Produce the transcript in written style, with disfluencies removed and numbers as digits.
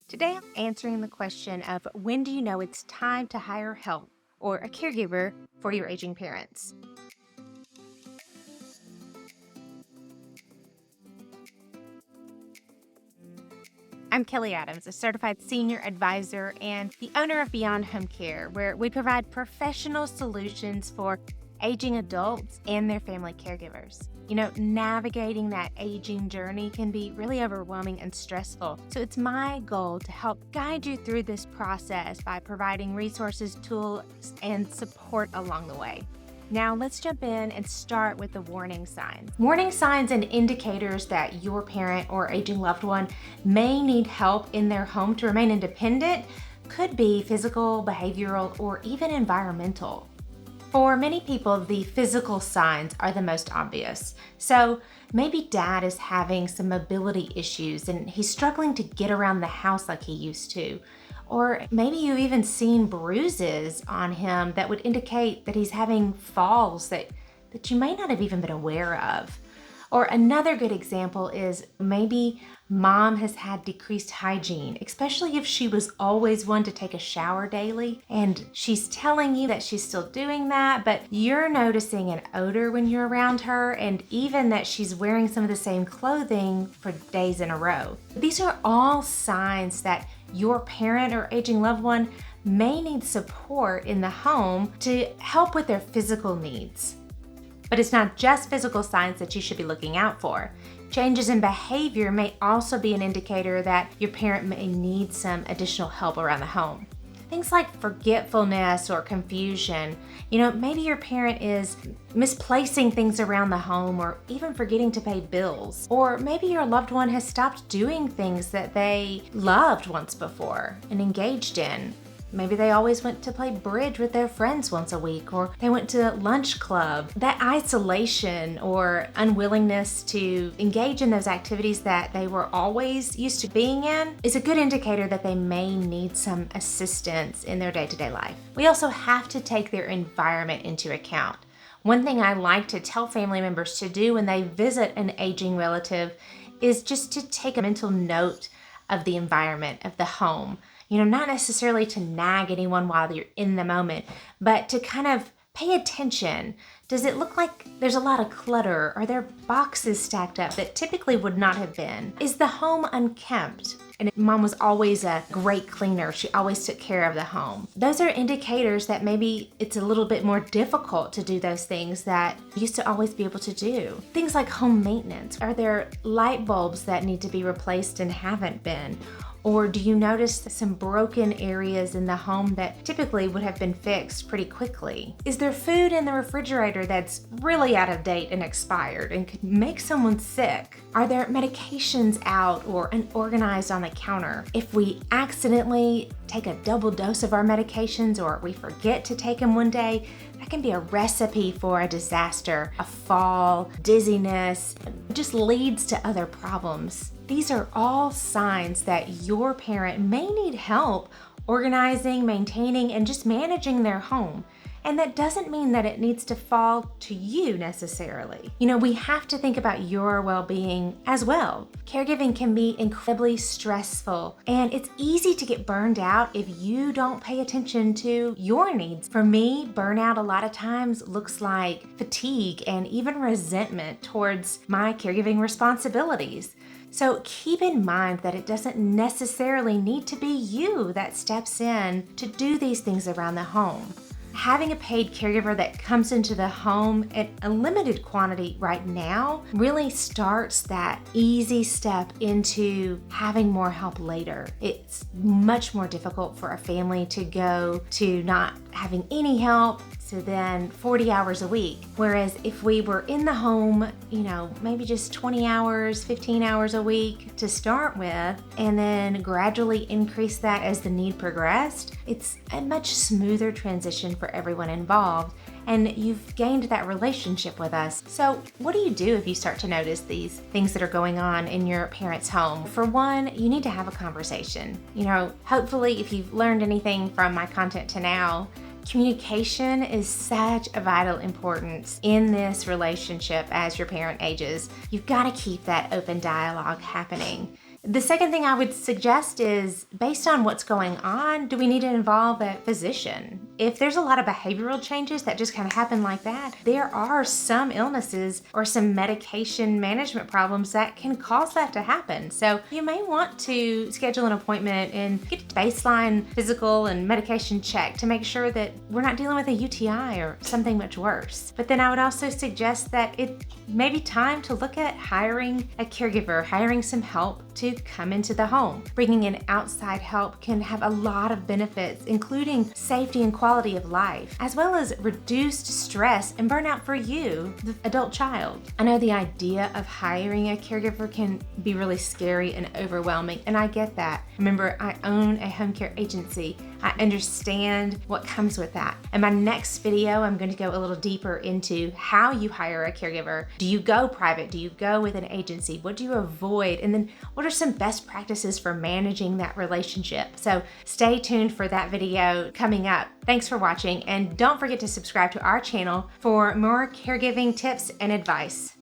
Today, I'm answering the question of when do you know it's time to hire help or a caregiver for your aging parents? I'm Kelly Adams, a certified senior advisor and the owner of Beyond Home Care, where we provide professional solutions for aging adults and their family caregivers. Navigating that aging journey can be really overwhelming and stressful. So it's my goal to help guide you through this process by providing resources, tools, and support along the way. Now, let's jump in and start with the warning signs. Warning signs and indicators that your parent or aging loved one may need help in their home to remain independent could be physical, behavioral, or even environmental. For many people, the physical signs are the most obvious. So maybe dad is having some mobility issues and he's struggling to get around the house like he used to. Or maybe you've even seen bruises on him that would indicate that he's having falls that you may not have even been aware of. Or another good example is maybe mom has had decreased hygiene, especially if she was always one to take a shower daily and she's telling you that she's still doing that, but you're noticing an odor when you're around her and even that she's wearing some of the same clothing for days in a row. These are all signs that your parent or aging loved one may need support in the home to help with their physical needs. But it's not just physical signs that you should be looking out for. Changes in behavior may also be an indicator that your parent may need some additional help around the home. Things like forgetfulness or confusion. Maybe your parent is misplacing things around the home or even forgetting to pay bills. Or maybe your loved one has stopped doing things that they loved once before and engaged in. Maybe they always went to play bridge with their friends once a week, or they went to lunch club. That isolation or unwillingness to engage in those activities that they were always used to being in is a good indicator that they may need some assistance in their day-to-day life. We also have to take their environment into account. One thing I like to tell family members to do when they visit an aging relative is just to take a mental note of the environment of the home. Not necessarily to nag anyone while you're in the moment, but to kind of pay attention. Does it look like there's a lot of clutter? Are there boxes stacked up that typically would not have been? Is the home unkempt? And mom was always a great cleaner. She always took care of the home. Those are indicators that maybe it's a little bit more difficult to do those things that you used to always be able to do. Things like home maintenance. Are there light bulbs that need to be replaced and haven't been? Or do you notice some broken areas in the home that typically would have been fixed pretty quickly? Is there food in the refrigerator that's really out of date and expired and could make someone sick? Are there medications out or unorganized on the counter? If we accidentally take a double dose of our medications or we forget to take them one day, that can be a recipe for a disaster, a fall, dizziness, just leads to other problems. These are all signs that your parent may need help organizing, maintaining, and just managing their home. And that doesn't mean that it needs to fall to you necessarily. We have to think about your well-being as well. Caregiving can be incredibly stressful, and it's easy to get burned out if you don't pay attention to your needs. For me, burnout a lot of times looks like fatigue and even resentment towards my caregiving responsibilities. So keep in mind that it doesn't necessarily need to be you that steps in to do these things around the home. Having a paid caregiver that comes into the home at a limited quantity right now really starts that easy step into having more help later. It's much more difficult for a family to go to not having any help to then 40 hours a week. Whereas if we were in the home, maybe just 20 hours, 15 hours a week to start with, and then gradually increase that as the need progressed, it's a much smoother transition for everyone involved. And you've gained that relationship with us. So what do you do if you start to notice these things that are going on in your parents' home? For one, you need to have a conversation. Hopefully if you've learned anything from my content to now, communication is such a vital importance in this relationship as your parent ages. You've got to keep that open dialogue happening. The second thing I would suggest is, based on what's going on, do we need to involve a physician? If there's a lot of behavioral changes that just kind of happen like that, there are some illnesses or some medication management problems that can cause that to happen. So you may want to schedule an appointment and get a baseline physical and medication check to make sure that we're not dealing with a UTI or something much worse. But then I would also suggest that it may be time to look at hiring a caregiver, hiring some help to come into the home. Bringing in outside help can have a lot of benefits, including safety and quality of life, as well as reduced stress and burnout for you, the adult child. I know the idea of hiring a caregiver can be really scary and overwhelming, and I get that. Remember, I own a home care agency. I understand what comes with that. In my next video, I'm going to go a little deeper into how you hire a caregiver. Do you go private? Do you go with an agency? What do you avoid? And then what are some best practices for managing that relationship? So stay tuned for that video coming up. Thanks for watching, and don't forget to subscribe to our channel for more caregiving tips and advice.